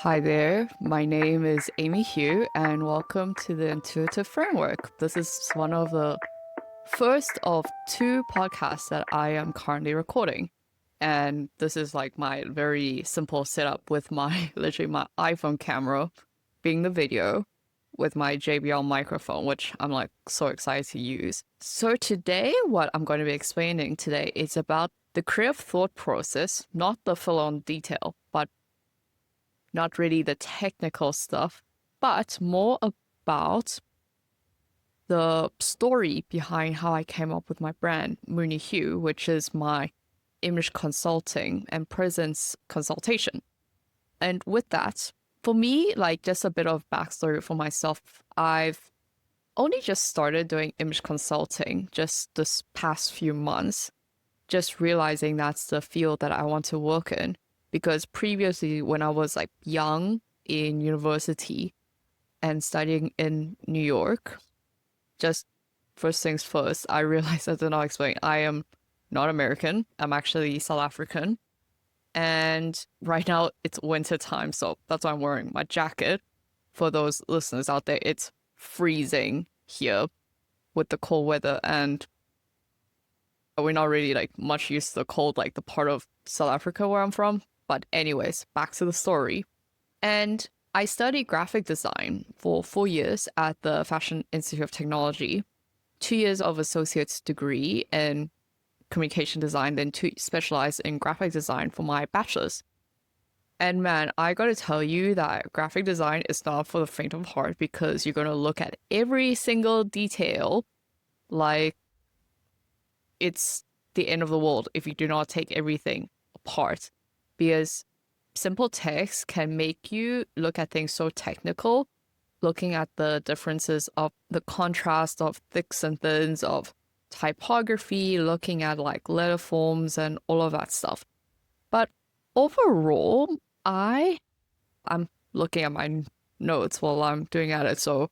Hi there, my name is Amii Hue, and welcome to the Intuitive Framework. This is one of the first of two podcasts that I am currently recording. And this is like my very simple setup with my literally my iPhone camera being the video with my JBL microphone, which I'm like so excited to use. So today, what I'm going to be explaining today is about the creative thought process, not the full-on detail, but not really the technical stuff, but more about the story behind how I came up with my brand, Moony Hue, which is my image consulting and presence consultation. And with that, for me, like just a bit of backstory for myself, I've only just started doing image consulting just this past few months, just realizing that's the field that I want to work in. Because previously, when I was like young in university and studying in New York, just first things first, I realized I did not explain. I am not American. I'm actually South African. And right now it's winter time, so that's why I'm wearing my jacket. For those listeners out there, it's freezing here with the cold weather, and we're not really like much used to the cold, like the part of South Africa where I'm from. But anyways, back to the story. And I studied graphic design for 4 years at the Fashion Institute of Technology, 2 years of associate's degree in communication design, then two specialized in graphic design for my bachelor's. And man, I gotta tell you that graphic design is not for the faint of heart because you're gonna look at every single detail like it's the end of the world if you do not take everything apart. Because simple text can make you look at things so technical, looking at the differences of the contrast of thicks and thins, of typography, looking at like letter forms and all of that stuff. But overall, I'm looking at my notes while I'm doing it, so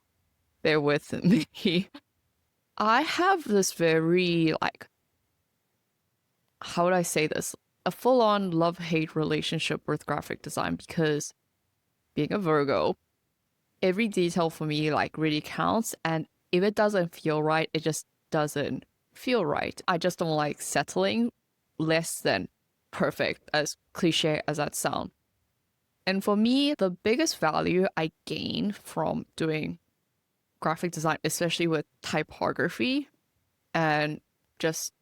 bear with me. I have this very like, how would I say this? A full-on love-hate relationship with graphic design because being a Virgo, every detail for me like really counts, and if it doesn't feel right, it just doesn't feel right. I just don't like settling less than perfect, as cliche as that sounds. And for me, the biggest value I gain from doing graphic design, especially with typography and just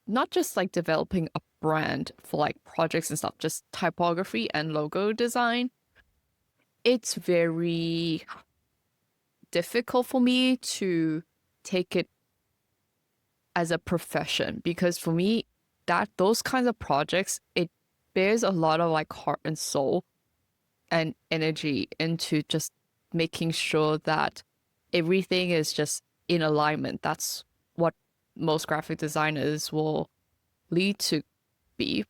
not just like developing a brand for like projects and stuff, just typography and logo design, it's very difficult for me to take it as a profession because for me, that those kinds of projects, it bears a lot of like heart and soul and energy into just making sure that everything is just in alignment. That's what most graphic designers will lead to be,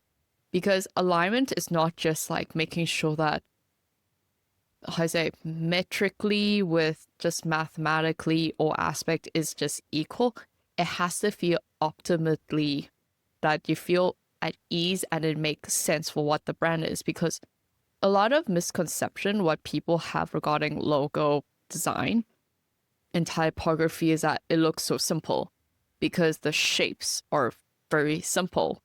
because alignment is not just like making sure that, how I say, metrically with just mathematically or aspect is just equal. It has to feel optimally that you feel at ease and it makes sense for what the brand is, because a lot of misconception what people have regarding logo design and typography is that it looks so simple because the shapes are very simple.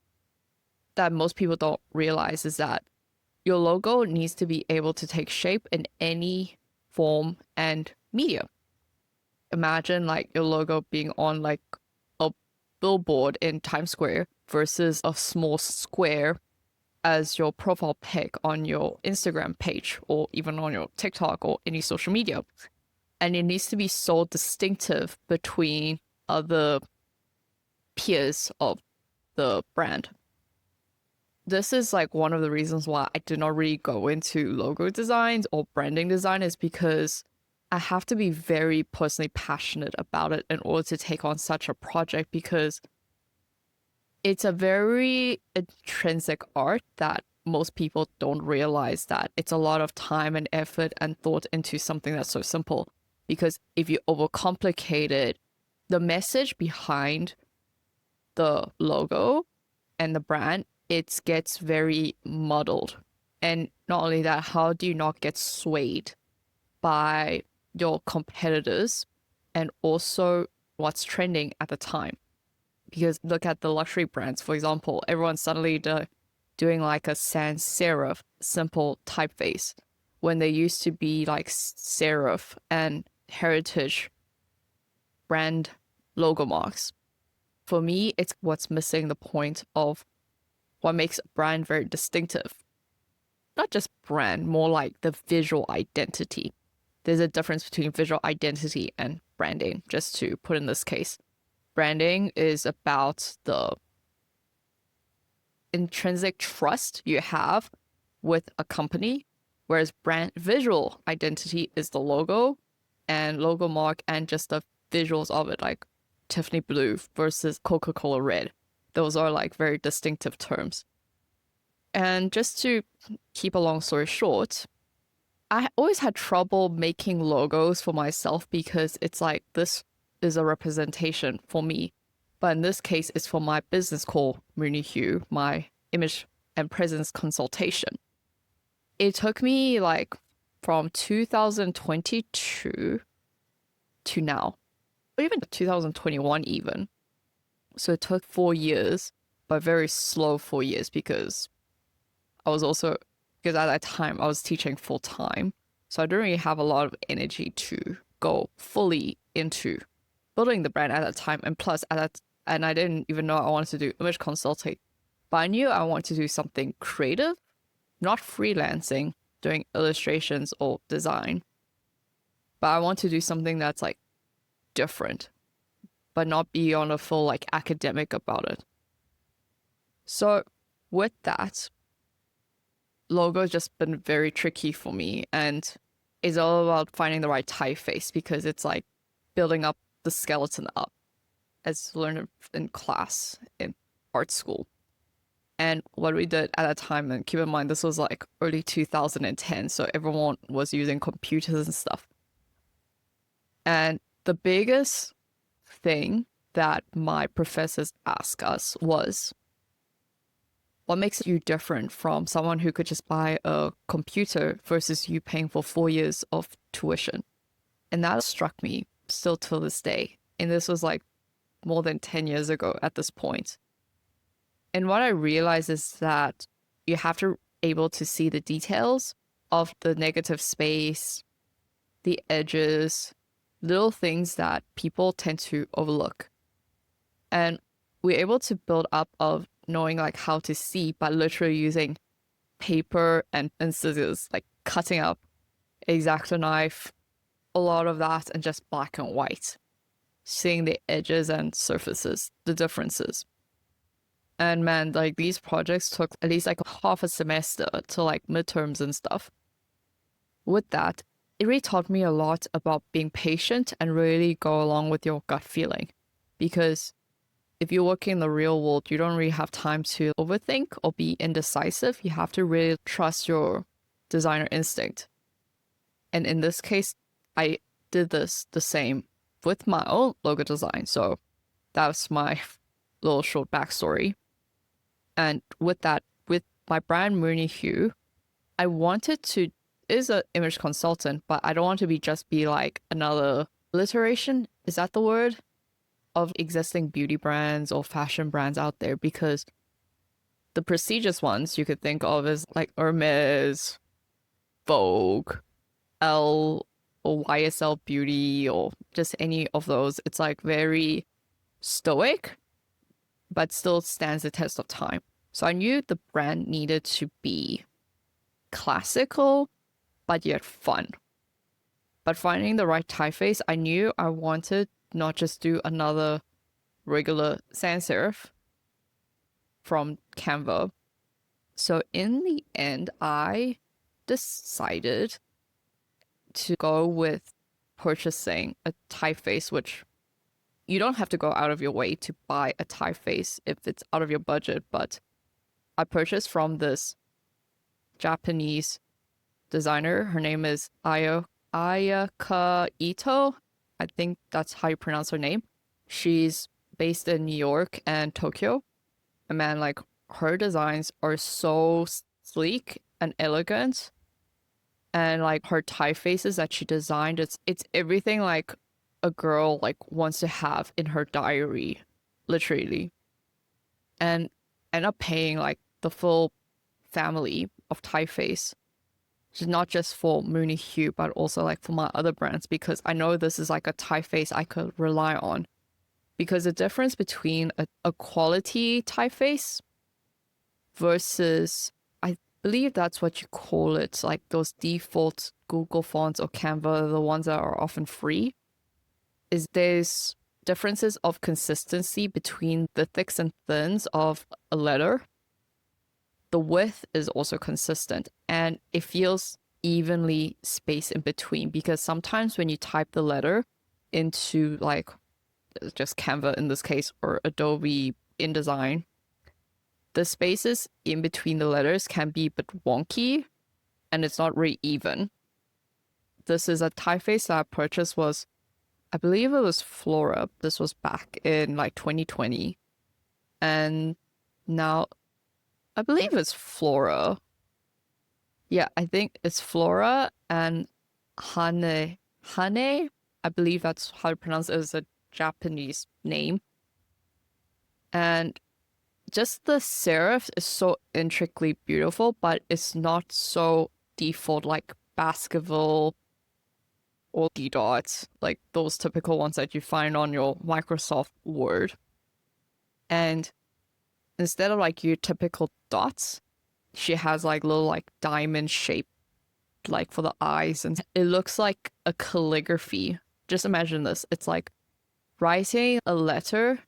That most people don't realize is that your logo needs to be able to take shape in any form and medium. Imagine like your logo being on like a billboard in Times Square versus a small square as your profile pic on your Instagram page or even on your TikTok or any social media. And it needs to be so distinctive between other peers of the brand. This is like one of the reasons why I did not really go into logo designs or branding design, is because I have to be very personally passionate about it in order to take on such a project, because it's a very intrinsic art that most people don't realize that it's a lot of time and effort and thought into something that's so simple. Because if you overcomplicate it, the message behind the logo and the brand, it gets very muddled And not only that, how do you not get swayed by your competitors and also what's trending at the time? Because look at the luxury brands, for example, everyone's suddenly doing like a sans serif simple typeface when they used to be like serif and heritage brand logo marks. For me, it's what's missing the point of what makes a brand very distinctive. Not just brand, more like the visual identity. There's a difference between visual identity and branding, just to put in this case. Branding is about the intrinsic trust you have with a company, whereas brand visual identity is the logo and logo mark and just the visuals of it, like Tiffany blue versus Coca-Cola red. Those are like very distinctive terms. And just to keep a long story short, I always had trouble making logos for myself because it's like this is a representation for me. But in this case, it's for my business called Moony Hue, my image and presence consultation. It took me like from 2022 to now, or even 2021 even. So it took 4 years, but very slow 4 years because because at that time I was teaching full time. So I didn't really have a lot of energy to go fully into building the brand at that time. And plus and I didn't even know I wanted to do image consulting, but I knew I wanted to do something creative, not freelancing, doing illustrations or design. But I want to do something that's like different, but not be on a full like academic about it. So with that, logo has just been very tricky for me, and it's all about finding the right typeface because it's like building up the skeleton up as learned in class in art school. And what we did at that time, and keep in mind this was like early 2010, so everyone was using computers and stuff. And the biggest thing that my professors asked us was, what makes you different from someone who could just buy a computer versus you paying for 4 years of tuition? And that struck me still till this day. And this was like more than 10 years ago at this point. And what I realized is that you have to be able to see the details of the negative space, the edges, little things that people tend to overlook. And we're able to build up of knowing like how to see by literally using paper and scissors, like cutting up X-Acto knife, a lot of that, and just black and white, seeing the edges and surfaces, the differences. And man, like these projects took at least like half a semester to like midterms and stuff. With that, it really taught me a lot about being patient and really go along with your gut feeling. Because if you work in the real world, you don't really have time to overthink or be indecisive. You have to really trust your designer instinct. And in this case, I did this the same with my own logo design. So that was my little short backstory. And with that, with my brand Moony Hue, I wanted to is an image consultant, but I don't want to be like another alliteration. Is that the word? Of existing beauty brands or fashion brands out there, because the prestigious ones you could think of as like Hermes, Vogue, L or YSL Beauty, or just any of those. It's like very stoic, but still stands the test of time. So I knew the brand needed to be classical, but yet fun. But finding the right typeface, I knew I wanted not just do another regular sans serif from Canva. So in the end, I decided to go with purchasing a typeface, which you don't have to go out of your way to buy a typeface if it's out of your budget, but I purchased from this Japanese designer. Her name is Ayaka Ito. I think that's how you pronounce her name. She's based in New York and Tokyo. And man, like her designs are so sleek and elegant. And like her typefaces that she designed, it's everything like a girl like wants to have in her diary, literally. And end up paying like the full family of typeface, not just for Moony Hue, but also like for my other brands, because I know this is like a typeface I could rely on. Because the difference between a quality typeface versus, I believe that's what you call it, like those default Google fonts or Canva, the ones that are often free, is there's differences of consistency between the thicks and thins of a letter. The width is also consistent and it feels evenly spaced in between, because sometimes when you type the letter into like just Canva in this case or Adobe InDesign, the spaces in between the letters can be a bit wonky and it's not really even. This is a typeface that I purchased was, I believe it was Flora. This was back in like 2020. And now I believe it's Flora. Yeah, I think it's Flora and Hane. Hane, I believe that's how to pronounce it. It's a Japanese name. And just the serif is so intricately beautiful, but it's not so default like Baskerville or D dots, like those typical ones that you find on your Microsoft Word. And instead of like your typical dots, she has like little like diamond shape like for the eyes, and it looks like a calligraphy. Just imagine this. It's like writing a letter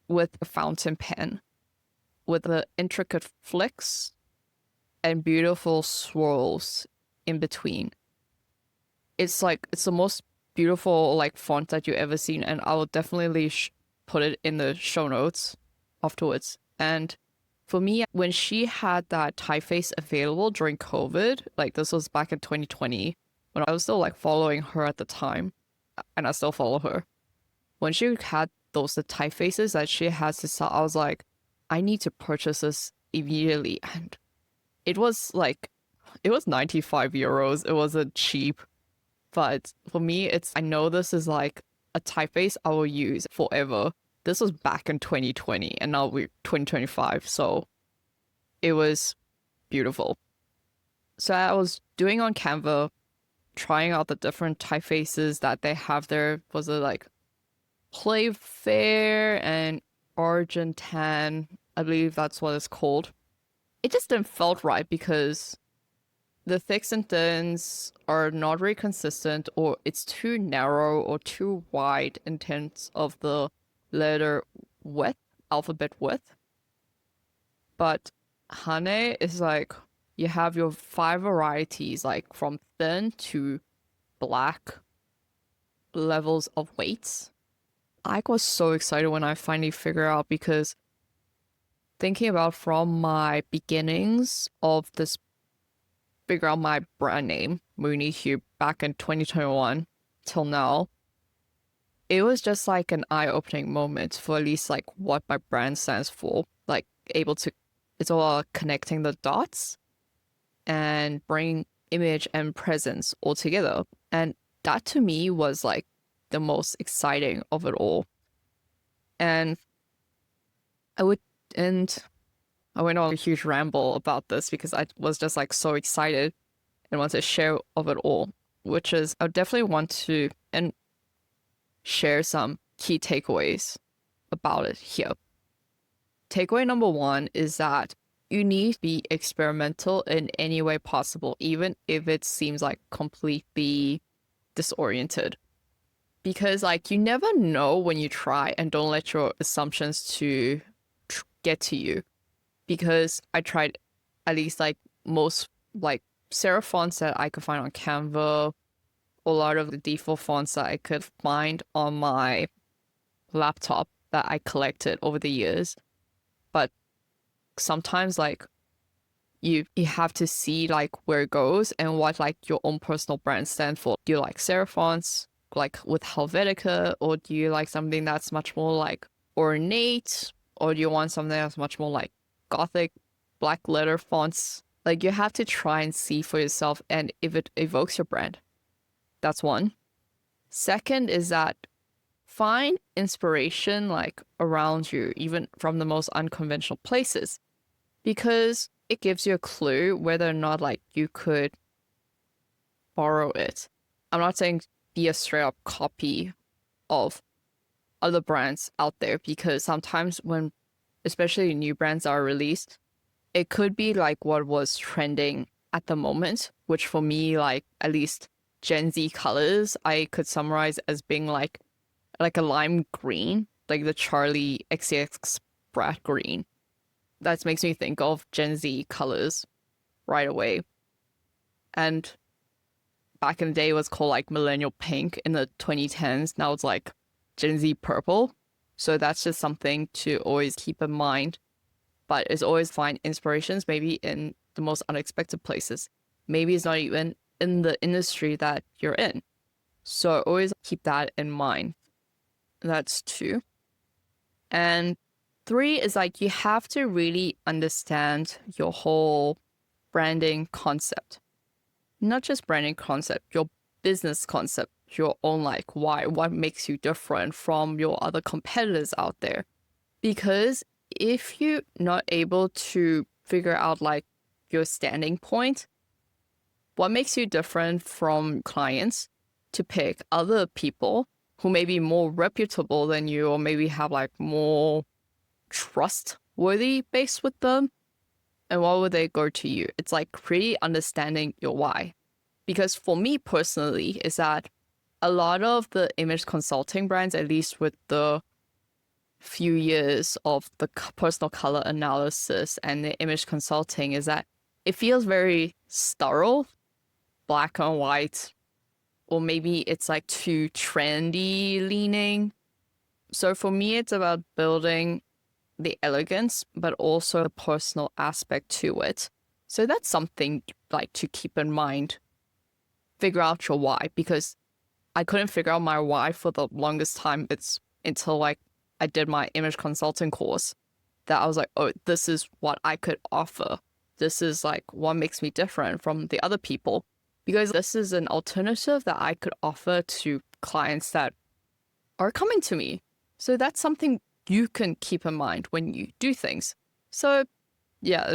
with a fountain pen with the intricate flicks and beautiful swirls in between. It's like, it's the most beautiful like font that you ever seen, and I will definitely put it in the show notes afterwards. And for me, when she had that typeface available during COVID, like this was back in 2020, when I was still like following her at the time, and I still follow her. When she had those the typefaces that she has to sell, I was like, I need to purchase this immediately. And it was 95 euros. It wasn't cheap. But for me, I know this is like a typeface I will use forever. This was back in 2020 and now we're 2025. So it was beautiful. So I was doing on Canva, trying out the different typefaces that they have there. Was it like Playfair and Argentan? I believe that's what it's called. It just didn't felt right because the thicks and thins are not very consistent, or it's too narrow or too wide in terms of the letter width, alphabet width. But Hane is like, you have your 5 varieties, like from thin to black levels of weights. I was so excited when I finally figured out, because thinking about from my beginnings of this, figure out my brand name, Moony Hue, back in 2021 till now, it was just like an eye-opening moment for at least like what my brand stands for. Like it's all connecting the dots and bring image and presence all together. And that to me was like the most exciting of it all. And I went on a huge ramble about this because I was just like so excited and want to share of it all, which is I definitely want to and share some key takeaways about it here. Takeaway number 1 is that you need to be experimental in any way possible, even if it seems like completely disoriented. Because like you never know when you try, and don't let your assumptions to get to you. Because I tried at least like most like serif fonts that I could find on Canva, a lot of the default fonts that I could find on my laptop that I collected over the years. But sometimes like you have to see like where it goes and what like your own personal brand stands for. Do you like serif fonts like with Helvetica, or do you like something that's much more like ornate, or do you want something that's much more like Gothic black letter fonts Like you have to try and see for yourself and if it evokes your brand. That's one. Second is that find inspiration like around you, even from the most unconventional places, because it gives you a clue whether or not like you could borrow it. I'm not saying be a straight up copy of other brands out there, because sometimes when especially new brands are released, it could be like what was trending at the moment, which for me, like at least Gen Z colors, I could summarize as being like a lime green, like the Charlie XCX brat green. That makes me think of Gen Z colors right away. And back in the day, it was called like millennial pink in the 2010s. Now it's like Gen Z purple. So that's just something to always keep in mind. But it's always find inspirations maybe in the most unexpected places. Maybe it's not even in the industry that you're in. So always keep that in mind. That's 2. And 3 is like you have to really understand your whole branding concept. Not just branding concept, your business concept, your own like why, what makes you different from your other competitors out there. Because if you're not able to figure out like your standing point, what makes you different from clients to pick other people who may be more reputable than you or maybe have like more trustworthy base with them, and why would they go to you? It's like really understanding your why. Because for me personally is that a lot of the image consulting brands, at least with the few years of the personal color analysis and the image consulting, is that it feels very sterile, black and white, or maybe it's like too trendy leaning. So for me, it's about building the elegance, but also the personal aspect to it. So that's something like to keep in mind. Figure out your why, because I couldn't figure out my why for the longest time. It's until like I did my image consulting course that I was like, oh, this is what I could offer. This is like what makes me different from the other people, because this is an alternative that I could offer to clients that are coming to me. So that's something you can keep in mind when you do things. So yeah,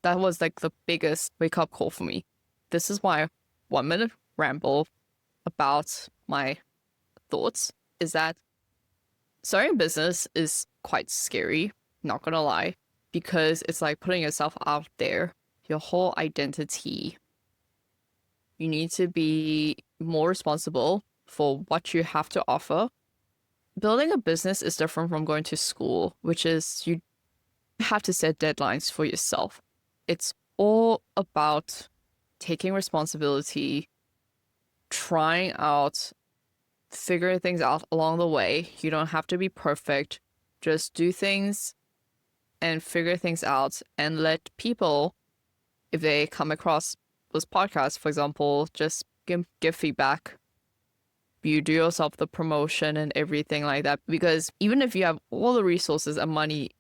that was like the biggest wake up call for me. This is my 1 minute ramble about my thoughts, is that starting a business is quite scary, not gonna lie, because it's like putting yourself out there, your whole identity. You need to be more responsible for what you have to offer. Building a business is different from going to school, which is you have to set deadlines for yourself. It's all about taking responsibility, trying out, figuring things out along the way. You don't have to be perfect. Just do things and figure things out and let people, if they come across this podcast, for example, just give feedback. You do yourself the promotion and everything like that. Because even if you have all the resources and money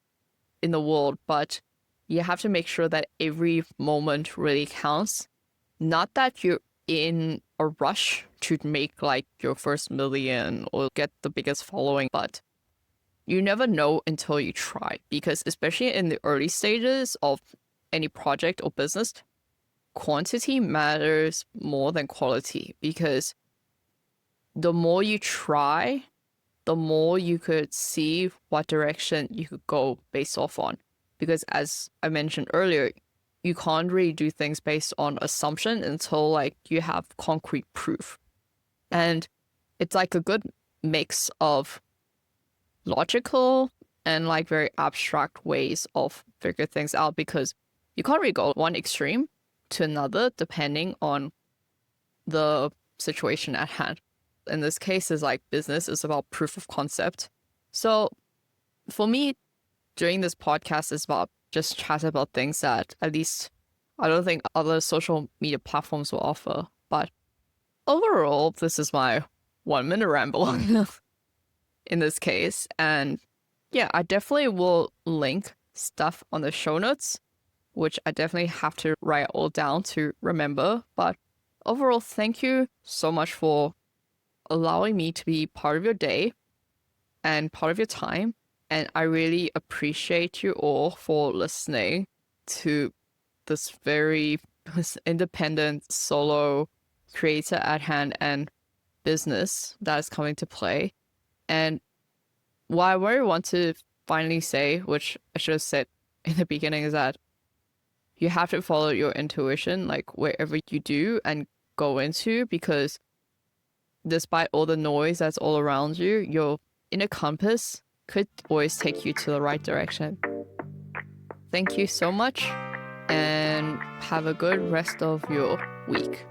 in the world, but you have to make sure that every moment really counts. Not that you're in a rush to make like your first million or get the biggest following, but you never know until you try. Because especially in the early stages of any project or business, quantity matters more than quality, because the more you try, the more you could see what direction you could go based off on. Because as I mentioned earlier, you can't really do things based on assumption until like you have concrete proof. And it's like a good mix of logical and like very abstract ways of figure things out, because you can't really go one extreme to another depending on the situation at hand. In this case, is like business is about proof of concept. So for me, doing this podcast is about just chat about things that at least I don't think other social media platforms will offer. But overall, this is my 1 minute ramble in this case. And yeah, I definitely will link stuff on the show notes which I definitely have to write all down to remember. But overall, thank you so much for allowing me to be part of your day and part of your time. And I really appreciate you all for listening to this very independent solo creator at hand and business that is coming to play. And what I really want to finally say, which I should have said in the beginning, is that you have to follow your intuition, like wherever you do and go into, because despite all the noise that's all around you, your inner compass could always take you to the right direction. Thank you so much and have a good rest of your week.